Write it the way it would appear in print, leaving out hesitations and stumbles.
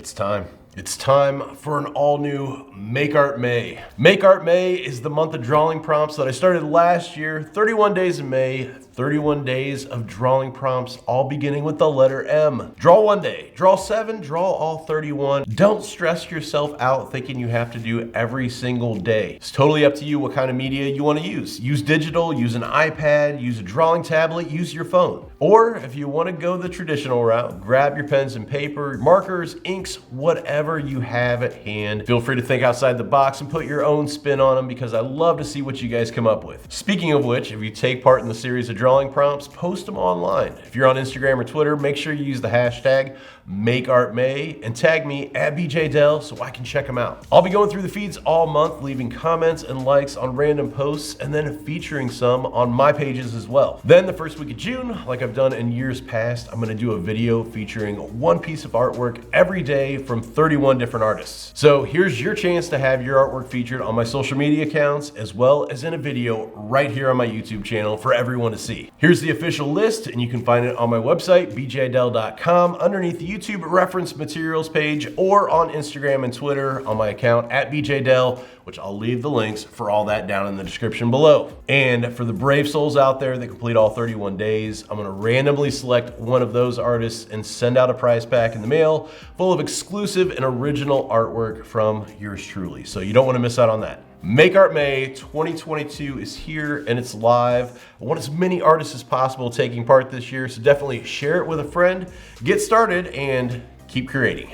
It's time. It's time for an all-new Make Art May. Make Art May is the month of drawing prompts that I started last year. 31 days in May, 31 days of drawing prompts, all beginning with the letter M. Draw one day, draw 7, draw all 31. Don't stress yourself out thinking you have to do every single day. It's totally up to you what kind of media you want to use. Use digital, use an iPad, use a drawing tablet, use your phone. Or if you want to go the traditional route, grab your pens and paper, markers, inks, whatever you have at hand. Feel free to think outside the box and put your own spin on them because I love to see what you guys come up with. Speaking of which, if you take part in the series of drawing prompts, post them online. If you're on Instagram or Twitter, make sure you use the hashtag makeartmay and tag me at BeeJayDeL so I can check them out. I'll be going through the feeds all month, leaving comments and likes on random posts and then featuring some on my pages as well. Then the first week of June, like I've done in years past, I'm gonna do a video featuring one piece of artwork every day from 31 different artists. So here's your chance to have your artwork featured on my social media accounts as well as in a video right here on my YouTube channel for everyone to see. Here's the official list and you can find it on my website, BeeJayDeL.com, underneath the YouTube reference materials page or on Instagram and Twitter on my account at BeeJayDeL, which I'll leave the links for all that down in the description below. And for the brave souls out there that complete all 31 days, I'm gonna randomly select one of those artists and send out a prize pack in the mail full of exclusive and original artwork from yours truly. So you don't wanna miss out on that. Make Art May 2022 is here and it's live. I want as many artists as possible taking part this year, so definitely share it with a friend, get started, and keep creating.